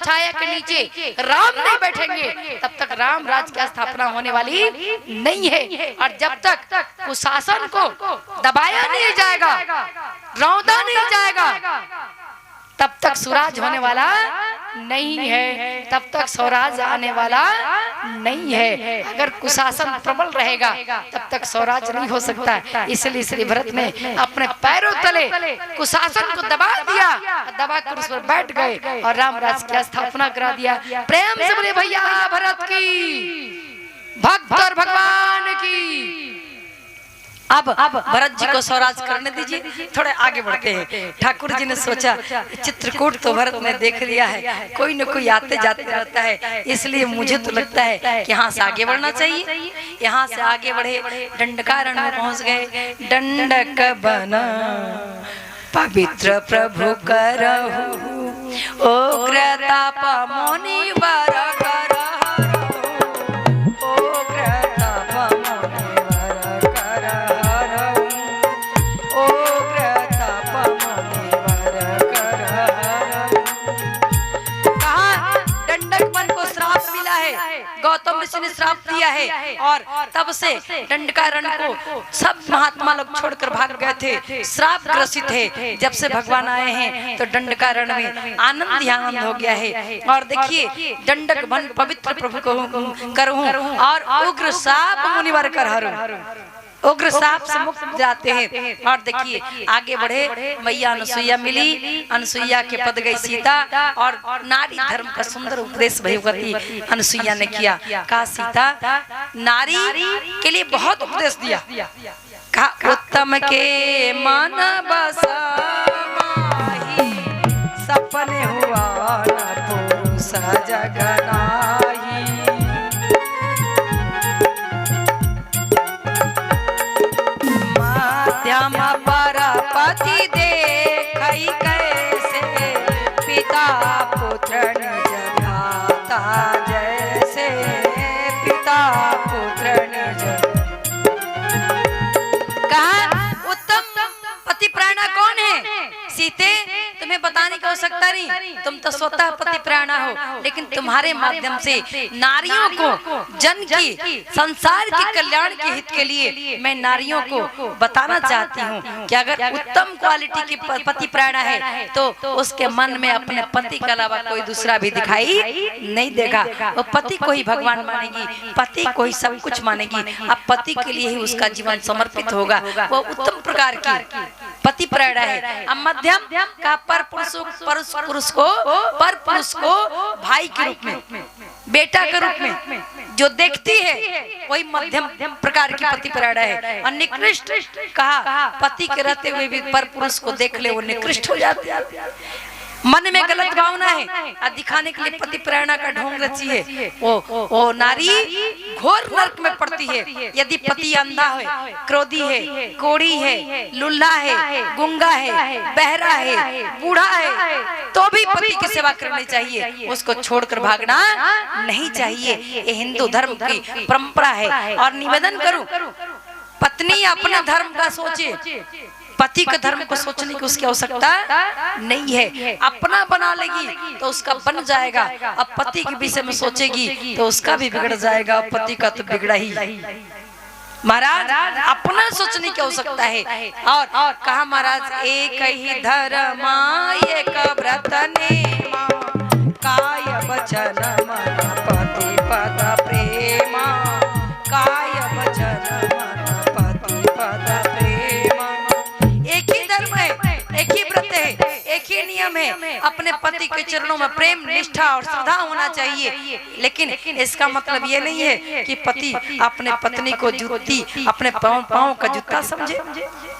छाया के नीचे राम नहीं बैठेंगे तब तक राम राज की स्थापना होने वाली नहीं है। और जब तक कुशासन को दबाया नहीं जाएगा, रौंदा नहीं जाएगा, तब तक स्वराज होने वाला नहीं है, तब तक स्वराज आने वाला नहीं है। अगर कुशासन प्रबल रहेगा तब तक स्वराज नहीं हो सकता। इसलिए श्री भरत ने अपने पैरों तले कुशासन को दबा दिया, दबा कर उस पर बैठ गए और रामराज की स्थापना करा दिया। प्रेम से बोले भैया भरत की, भक्त और भगवान की। अब भरत जी को स्वराज करने दीजिए, थोड़े आगे बढ़ते हैं। ठाकुर जी ने सोचा चित्रकूट तो भरत ने देख लिया है, कोई न कोई आते जाते रहता है, इसलिए मुझे तो लगता है कि यहाँ से आगे बढ़ना चाहिए। यहाँ से आगे बढ़े, दंडकारण्य में पहुँच गए। दंडक बना पवित्र प्रभु करहु, उग्रताप मुनिवर गौतम ऋषि ने श्राप दिया है और तब से दंडकारण्य को सब महात्मा लोग छोड़कर भाग गए थे, श्राप ग्रसित है। जब से भगवान आए हैं तो दंडकारण्य में आनंद ही आनंद हो गया है। और देखिए दंडक बन पवित्र प्रभु को करहूं और उग्र साप मुनिवर करहूं, उग्र साप से मुक्त जाते हैं। और देखिए आगे बढ़े, मैया अनुसुईया मिली, अनुसुईया के पद गई सीता और नारी धर्म का सुंदर उपदेश भगवती अनुसुईया ने किया। कहा सीता नारी के लिए बहुत उपदेश दिया। कहा उत्तम के मन बसा माही, सपने हुआ न पुरुष जगनाही। मध्यम पर पति देखई कैसे, पिता पुत्र निज भ्राता जैसे, पिता पुत्र निज। कहा उत्तम पति प्राणा कौन है? सीते तुम्हें बताने की आवश्यकता नहीं, तुम तो स्वतः पति प्राणा हो, लेकिन तुम्हारे माध्यम से नारियों को जन की संसार के कल्याण के हित के लिए मैं नारियों को बताना चाहती हूँ कि अगर उत्तम क्वालिटी की पति प्राणा है तो उसके मन में अपने पति के अलावा कोई दूसरा भी दिखाई नहीं देगा। वो पति को ही भगवान मानेगी, पति को ही सब कुछ मानेगी, अब पति के लिए ही उसका जीवन समर्पित होगा। वो उत्तम प्रकार की पति प्राणा है। अब मध्यम का पर पुरुष को भाई के रूप में, बेटा के रूप में जो देखती है वही मध्यम प्रकार की पति प्राणा है। और निकृष्ट कहा पति के रहते हुए भी पर पुरुष को देख ले वो निकृष्ट हो जाते हैं। मन में गलत भावना है और दिखाने के लिए पति प्रेरणा का ढोंग रची है, वो नारी घोर नरक में पड़ती है। यदि पति अंधा है, क्रोधी है, कोड़ी है, लुल्ला है, गुंगा है, बहरा है, बूढ़ा है, तो भी पति की सेवा करनी चाहिए, उसको छोड़कर भागना नहीं चाहिए। ये हिंदू धर्म की परंपरा है। और निवेदन करूं पत्नी अपना धर्म का सोचे, पति के धर्म को सोचने की उसकी आवश्यकता नहीं है। अपना बना लेगी तो उसका बन जाएगा, अब पति के विषय में सोचेगी तो उसका भी बिगड़ जाएगा, पति का तो बिगड़ा ही। महाराज अपना सोचने की आवश्यकता है। और कहा महाराज एक ही धर्म एक व्रत नेमा, काय वचन मन पति पद प्रेमा, काय वचन मन पति पद प्रेमा। एक ही धर्म है, एक ही व्रत है, एक ही नियम है, अपने पति के चरणों में प्रेम निष्ठा और श्रद्धा होना चाहिए। लेकिन इसका मतलब ये नहीं है कि पति अपने पत्नी को जूती, अपने पाँव का जूता समझे।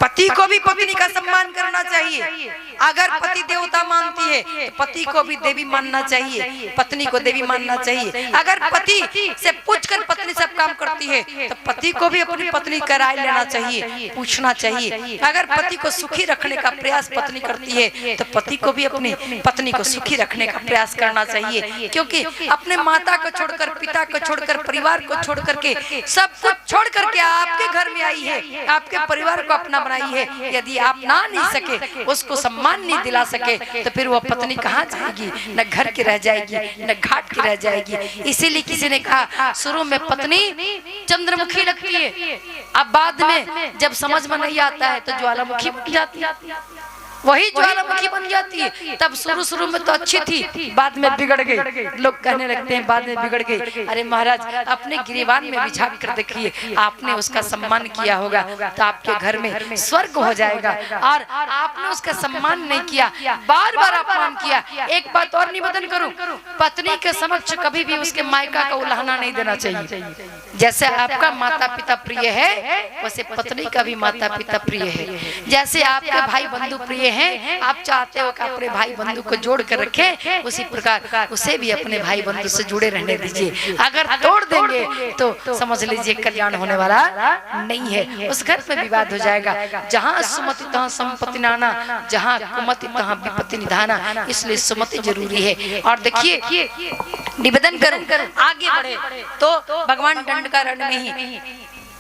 पति को भी पत्नी का सम्मान करना चाहिए। अगर पति देवता मानती है तो पति को भी देवी मानना चाहिए, पत्नी को देवी मानना चाहिए। अगर पति से पूछकर पत्नी सब काम करती है, तो पति को भी अपनी पत्नी का राय लेना चाहिए, पूछना चाहिए। अगर पति को सुखी रखने का प्रयास पत्नी करती है तो पति को भी अपनी पत्नी को सुखी रखने का प्रयास करना चाहिए, क्योंकि अपने माता को छोड़कर, पिता को छोड़कर, परिवार को छोड़ करके, सब कुछ छोड़ करके आपके घर में आई है, आपके परिवार को अपना बनाई है। यदि आप ना नहीं सके, उसको सम्मान नहीं दिला सके, तो फिर वो पत्नी कहाँ जाएगी? न घर की रह जाएगी, न घाट की रह जाएगी। इसीलिए किसी ने कहा शुरू में पत्नी चंद्रमुखी लगती है, अब बाद में जब समझ में नहीं आता है तो ज्वालामुखी बन जाती है, वही ज्वालामुखी बन जाती है। तब शुरू में तो अच्छी थी, बाद में बिगड़ गई। लोग कहने लगते हैं बाद में बिगड़ गई। अरे महाराज, अपने गिरिबान में भी झांक कर देखिए, आपने उसका सम्मान किया होगा तो आपके घर में स्वर्ग हो जाएगा, और आपने उसका सम्मान नहीं किया, बार बार अपमान किया। एक बात और निवेदन करूं, पत्नी के समक्ष कभी भी उसके मायका का उल्हाना नहीं देना चाहिए। जैसे आपका माता पिता प्रिय है, वैसे पत्नी का भी माता पिता प्रिय है। जैसे आपके भाई बंधु प्रिय हैं, आप चाहते हो कि अपने भाई बंधु को जोड़ कर रखें, उसी प्रकार उसे भी अपने भाई बंधु से जुड़े रहने दीजिए। अगर तोड़ देंगे तो समझ लीजिए कल्याण होने वाला नहीं है, उस घर में विवाद हो जाएगा। जहाँ सुमति तहाँ संपत्ति नाना, जहाँ कुमति तहाँ विपत्ति निधाना। इसलिए सुमति जरूरी है। और देखिए, निवेदन करूं आगे बढ़े तो भगवान दंडकारण्य में ही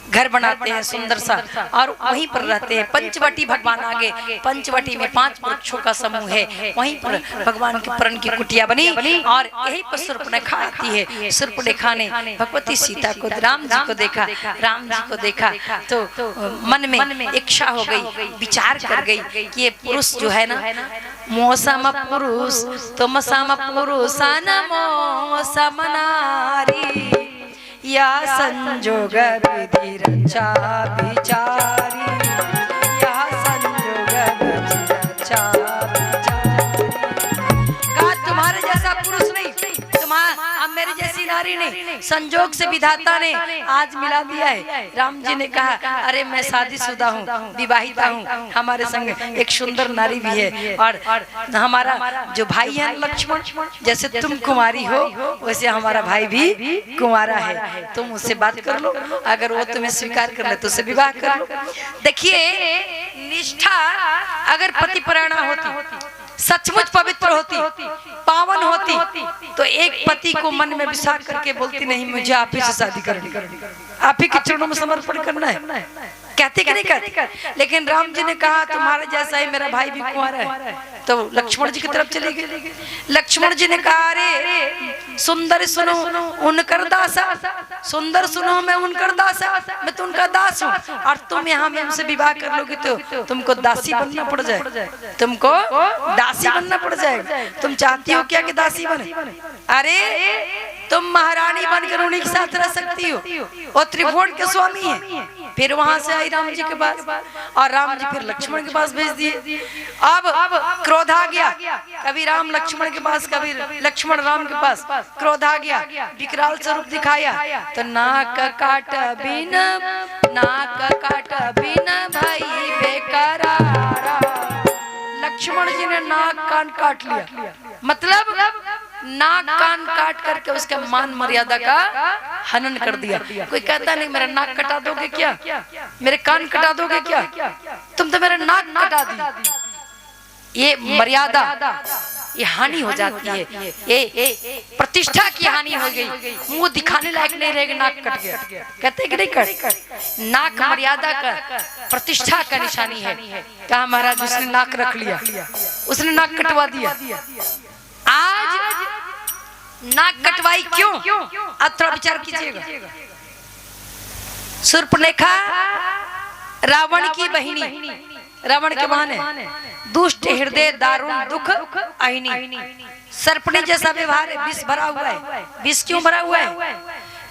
घर बनाते हैं सुंदर सा, और वहीं पर रहते हैं। पंचवटी भगवान आगे, पंचवटी में 5 वृक्षों का समूह है, वहीं पर भगवान के प्रण की कुटिया बनी, और यहीं पर शूर्पणखा आती है। शूर्पणखा ने भगवती सीता को, राम जी को देखा, राम जी को देखा तो मन में इच्छा हो गई, विचार कर गई कि ये पुरुष जो है ना, मौसम पुरुष तुम सम पुरुष मौसम नारी, या संजोग विधि रचा विचारी, या संजोग विधि रचा विचारी। कहा तुम्हारे जैसा पुरुष नहीं, अब मेरी जैसी नारी नहीं, संजोग से विधाता ने आज मिला दिया है। राम जी ने कहा अरे मैं शादीशुदा हूँ, विवाहिता हूँ, हमारे संग एक सुंदर नारी भी है, और हमारा जो भाई है लक्ष्मण, जैसे तुम कुमारी हो वैसे हमारा भाई भी कुमारा है, तुम उससे बात कर लो, अगर वो तुम्हें स्वीकार कर ले तो उससे विवाह कर लो। देखिए, निष्ठा अगर पतिपरायणा होती, सचमुच पवित्र होती, पावन होती, तो एक पति को मन में विचार करके बोलती नहीं मुझे आप ही से शादी करनी, आप ही के चरणों में समर्पण करना है, कहते कि नहीं कहते। लेकिन राम जी ने कहा तुम्हारे जैसा ही मेरा भाई भी कुंवारा है, तो लक्ष्मण जी की तरफ चले गए। लक्ष्मण जी ने कहा अरे सुंदर सुनो उनकर दासा, सुंदर सुनो मैं उनकर दासा, मैं तो उनका दास हूँ, और तुम यहाँ में हमसे विवाह कर लोगे तो तुमको दासी बनना पड़ जाए, तुमको दासी बनना पड़ जाएगा। तुम चाहती हो क्या कि दासी बने? अरे तुम महारानी बनकर उन्हीं के साथ रह सकती हो, और त्रिभुवन के स्वामी है। फिर वहां से आई राम जी के पास, और राम जी फिर लक्ष्मण के पास भेज दिए। अब क्रोध आ गया, कभी राम लक्ष्मण के पास, कभी लक्ष्मण राम के पास। क्रोध आ गया, विकराल स्वरूप दिखाया, तो नाक काट बिन, नाक काट बिन भाई बेकरारा। लक्ष्मण जी ने नाक कान काट लिया, मतलब नाक कान काट करके उसके मान मर्यादा का हनन कर दिया। कोई कहता नहीं मेरा नाक कटा दोगे क्या, मेरे कान कटा दोगे क्या, तुम तो मेरा नाक कटा दी। ये मर्यादा, ये हानि हो जाती है, ये प्रतिष्ठा की हानि हो गई, मुंह दिखाने लायक नहीं रहेगा, नाक कट गया। कहते कि नहीं कट, नाक मर्यादा का, प्रतिष्ठा का निशानी है। कहा महाराज उसने नाक रख लिया, उसने नाक कटवा दिया। आज नाक कटवाई क्यों? अब थोड़ा विचार कीजिएगा। शूर्पणखा रावण की बहिनी, रावण के बहन है, दुष्ट हृदय दारुण दुख अहिनी, सर्पणी जैसा व्यवहार है, विष भरा हुआ है। विष क्यों भरा हुआ है?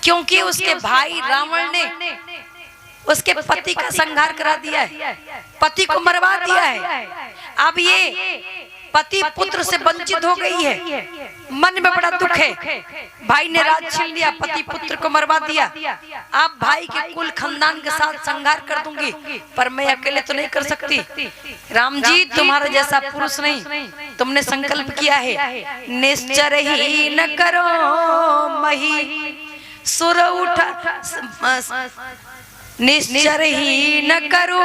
क्योंकि उसके भाई रावण ने उसके पति का संहार करा दिया है, पति को मरवा दिया है। अब ये पति पुत्र से वंचित हो गई है, मन में बड़ा दुख है। भाई ने राज छीन लिया, पति पुत्र को मरवा दिया, अब भाई के कुल खानदान के साथ संहार कर दूंगी, पर मैं अकेले तो नहीं कर सकती। राम जी तुम्हारा जैसा पुरुष नहीं, तुमने संकल्प किया है निश्चर ही न करो मही, सुर उठा निश्चर ही न करो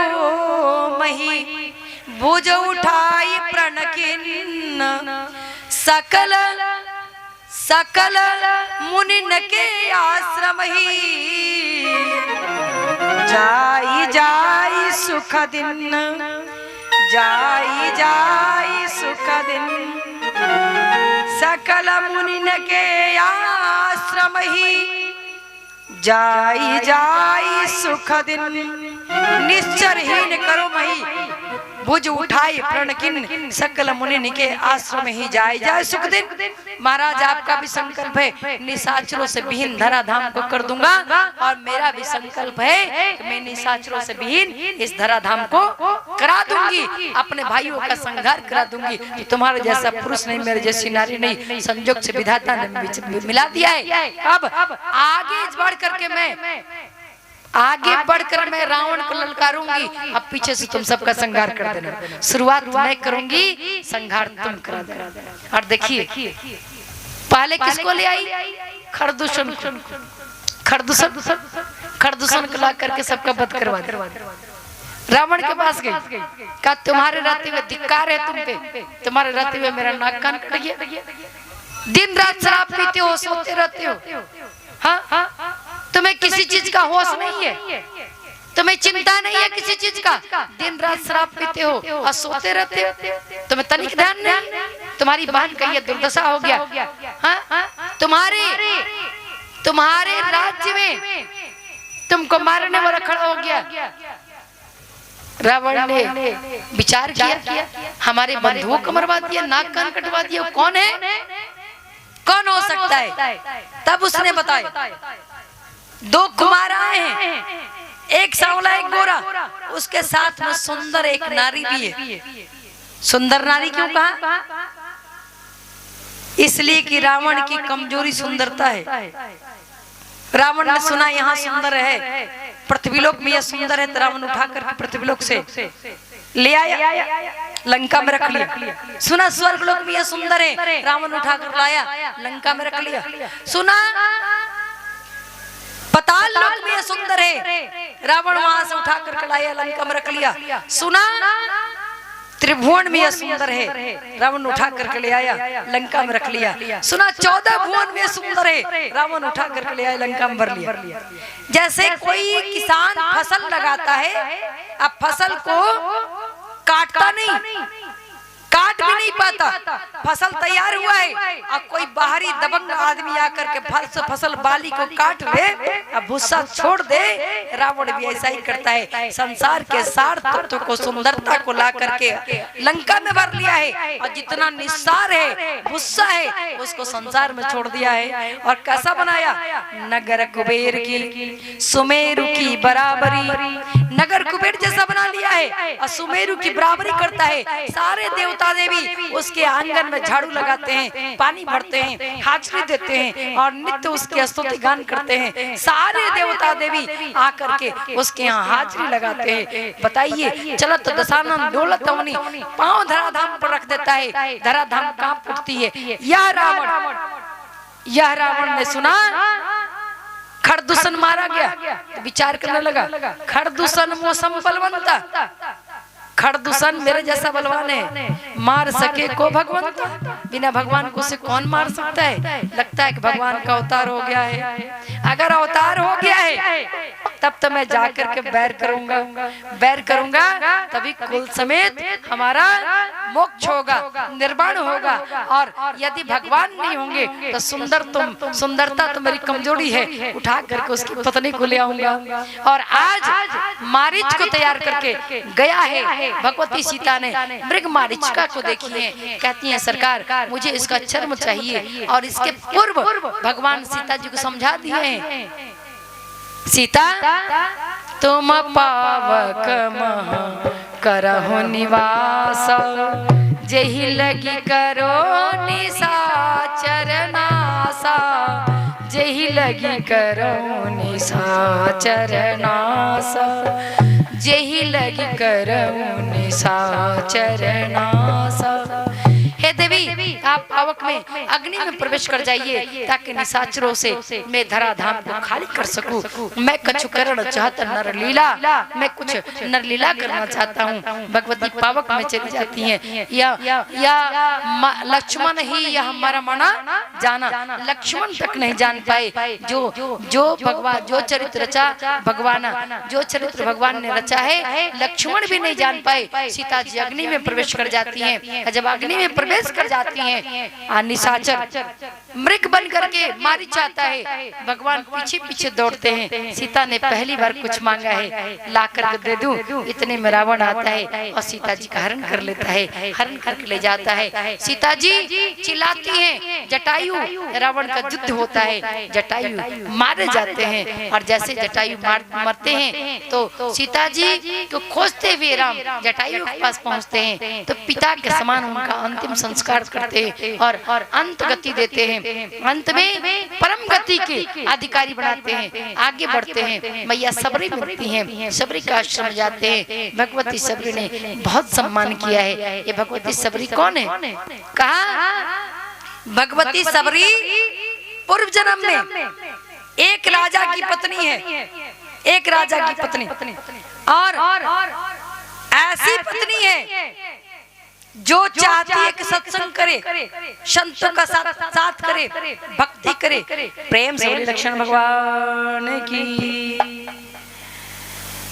मही भुज उठाई प्रण किन्न सकल सकल मुनिन के आश्रम ही जाई जाई सुख दिन जाई जाई सुख दिन सकल मुनिन के आश्रम ही जाई जाई सुख दिन निश्चर ही न करो मही भुज उठाई प्रण किन्न सकल मुनि के आश्रम ही जाए जाए सुख दिन। महाराज आपका भी संकल्प है निशाचरों से विहीन धराधाम को कर दूंगा और मेरा भी संकल्प है कि मैं निशाचरों से विहीन इस धराधाम को करा दूंगी, अपने भाइयों का संहार करा दूंगी। तो तुम्हारे जैसा पुरुष नहीं, मेरे जैसी नारी नहीं, संजोग से विधाता ने मिला दिया है। अब आगे बढ़ करके मैं आगे बढ़कर मैं रावण को ललकारूंगी, अब पीछे से तुम सबका संहार कर देना। शुरुआत मैं करूंगी, संहार तुम करा देना। और देखिए पहले किसको ले आई? खरदूषण खरदूषण खरदूषण को ला करके सबका वध करवा दिया। रावण के पास गई, कहा तुम्हारे रहते हुए धिक्कार है तुम पे, तुम्हारे रहते हुए मेरा नाक कान कट गया, दिन रात शराब पीते हो, सोते रहते हो, हाँ तुम्हें किसी चीज का होश नहीं है, तुम्हें चिंता नहीं है किसी चीज का, दिन रात शराब पीते हो और सोते रहते हो, तुम्हें तनिक ध्यान नहीं, तुम्हारी बहन का ये दुर्दशा हो गया, हाँ तुम्हारे राज्य में तुमको मारने वाला खड़ा हो गया। रावण ने विचार किया, हमारे बंधुओं को मरवा दिया, नाक कान कटवा दिया, कौन है, कौन हो सकता है? तब उसने बताया दो कुमार आए हैं, एक सांवला एक गोरा, उसके साथ में सुंदर एक नारी भी है। सुंदर नारी क्यों कहा? इसलिए कि रावण की कमजोरी सुंदरता है। रावण ने सुना यहाँ सुंदर है, पृथ्वीलोक में यह सुंदर है, तो रावण उठाकर पृथ्वीलोक से ले आया, लंका में रख लिया। सुना स्वर्गलोक में यह सुंदर है, रावण उठाकर लाया, लंका में रख लिया। सुना पाताल लोक में यह सुंदर है, रावण वहां से उठाकर लाया, लंका में रख लिया। सुना त्रिभुवन में यह सुंदर है, रावण उठा करके ले आया, लंका में रख लिया। सुना 14 भुवन में सुंदर है, रावण उठा करके ले आया, लंका में भर लिया। जैसे कोई किसान फसल लगाता है, अब फसल को काटता नहीं, काट भी नहीं पाता, फसल तैयार हुआ है, अब कोई बाहरी दबंग आदमी आकर के फसल बाली को काट ले, अब भूसा छोड़ दे। रावण भी ऐसा ही करता है, संसार के सार तत्व को, सुंदरता को ला करके लंका में भर लिया है, और जितना निस्सार है, भूसा है, उसको संसार में छोड़ दिया है। और कैसा बनाया? नगर कुबेर की सुमेरु की बराबरी, नगर कुबेर जैसा बना लिया है और सुमेरु की बराबरी करता है। सारे देवता देवी उसके आंगन में झाड़ू लगाते हैं, पानी भरते हैं, हाजरी देते हैं और नित्य उसके स्तुति गान करते हैं। सारे देवता देवी आकर के उसके यहाँ हाजरी लगाते हैं। बताइए, चलत दशानन डोलत अवनी, पांव धराधाम पर रख देता है, धराधाम कांप उठती है। यह रावण ने सुना खरदूषण मारा गया तो विचार करने लगा, खरदूषण मौसम बलवंता, खरदूषण मेरे जैसा बलवान है, मार सके को भगवंता, बिना भगवान को से कौन मार सकता है? लगता है कि भगवान का अवतार हो गया है। अगर अवतार हो गया है तब तो मैं जाकर के बैर करूंगा, तभी कुल समेत हमारा मोक्ष होगा, निर्वाण होगा। और यदि भगवान नहीं होंगे तो सुंदरता तो मेरी कमजोरी है, उठा करके उसकी पत्नी को ले आऊंगा। और आज मारीच को तैयार करके गया है भगवती सीता ने, मृग मारीचिका को देखी है, कहती है सरकार मुझे इसका चर्म चाहिए। और इसके पूर्व भगवान सीता जी को समझा दिए हैं, सीता तुम पावक महा करहु निवास, जेहि लगी करो निशाचर नासा, जेहि लगी करो निशाचर नासा, जेहि लगी करो निशाचर नासा। हे देवी, आप पावक में अग्नि में प्रवेश कर जाइए ताकि निशाचरों से मैं धराधाम को खाली कर सकूं। मैं कछु करण चाहत नर लीला, मैं कुछ नर लीला करना चाहता हूँ। भगवती पावक में चली जाती हैं। या लक्ष्मण ही यह हमारा मना जाना, लक्ष्मण तक नहीं जान पाए जो भगवान जो चरित्र रचा भगवान, जो चरित्र भगवान ने रचा है लक्ष्मण भी नहीं जान पाए। सीता जी अग्नि में प्रवेश कर जाती हैं। जब अग्नि में प्रवेश कर जाती हैं, निशाचर मृग बन करके मारी चाहता है, भगवान पीछे पीछे दौड़ते हैं। सीता ने पहली बार कुछ मांगा है, ला कर दे दूं, इतने में रावण आता है और सीता जी का हरण कर लेता है, हरण करके ले जाता है। सीता जी चिल्लाती हैं, जटायु, रावण का युद्ध होता है, जटायु मारे जाते हैं। और जैसे जटायु मरते हैं तो सीता जी को खोजते हुए राम जटायु के पास पहुंचते हैं, तो पिता के समान उनका अंतिम संस्कार करते हैं और अंत गति देते हैं। अंत में परम गति के अधिकारी बनाते हैं, आगे बढ़ते हैं। मैया सबरी मिलती हैं, सबरी का आश्रम जाते हैं। भगवती सबरी ने बहुत सम्मान किया है। ये भगवती सबरी कौन है? कहा भगवती सबरी पूर्व जन्म में एक राजा की पत्नी है, एक राजा की पत्नी, और ऐसी पत्नी है जो चाहती है कि सत्संग करे, संतों का साथ करे, भक्ति करे। प्रेम से लक्ष्मण भगवान की।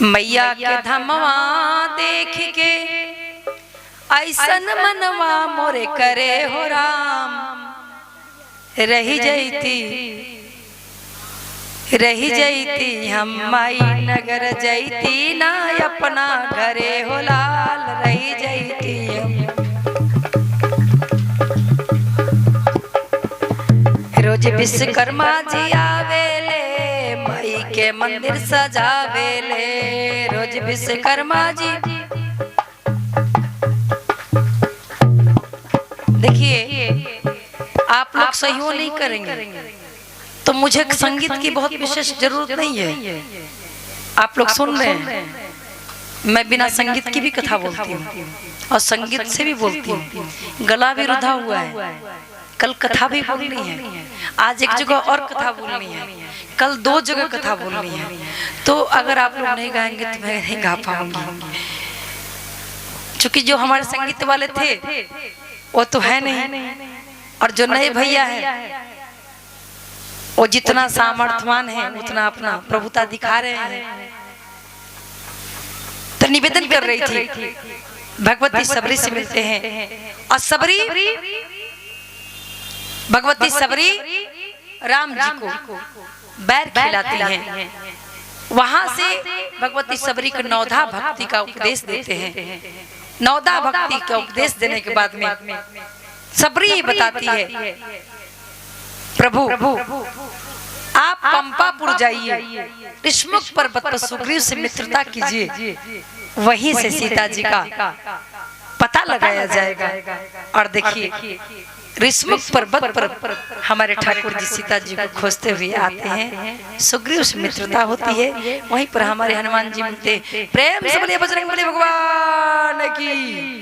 मैया के धमवा देख के ऐसन मनवा मोरे करे हो राम, रही जैती हम माई नगर जैती ना अपना घरे हो लाल, रही जैती हम। रोज विश्वकर्मा जी आवेले, माई के मंदिर सजावेले, रोज विश्वकर्मा जी। देखिए आप लोग सहयोग नहीं करेंगे तो मुझे संगीत की बहुत विशेष जरूरत नहीं है। आप लोग सुन रहे हैं, मैं बिना संगीत की भी कथा बोलती हूँ और संगीत से भी बोलती हूँ। गला भी रुधा हुआ है, कल कथा भी बोलनी है, आज एक जगह और कथा बोलनी है, कल 2 जगह कथा बोलनी है। तो अगर आप लोग नहीं गाएंगे तो मैं नहीं गा पाऊंगी, क्योंकि जो हमारे संगीत वाले थे वो तो है नहीं, और जो नए भैया है वो जितना सामर्थ्यवान है उतना अपना प्रभुता दिखा रहे हैं। तो निवेदन कर रही थी, भगवती सबरी से मिलते हैं और सबरी, भगवती सबरी राम जी को बैर खिलाती हैं। वहां से भगवती सबरी को नवधा भक्ति का उपदेश देते हैं। नवधा भक्ति का उपदेश देने के बाद में सबरी बताती है, प्रभु आप पंपापुर जाइए, ऋष्मुख पर्वत पर सुग्रीव से मित्रता कीजिए, वहीं से सीता जी का पता लगाया जाएगा। और देखिए ऋष्मुख पर्वत पर हमारे ठाकुर जी सीता जी को खोजते हुए आते हैं, सुग्रीव से मित्रता होती है, वहीं पर हमारे हनुमान जी मिलते। प्रेम से बोलिए बजरंगबली भगवान की।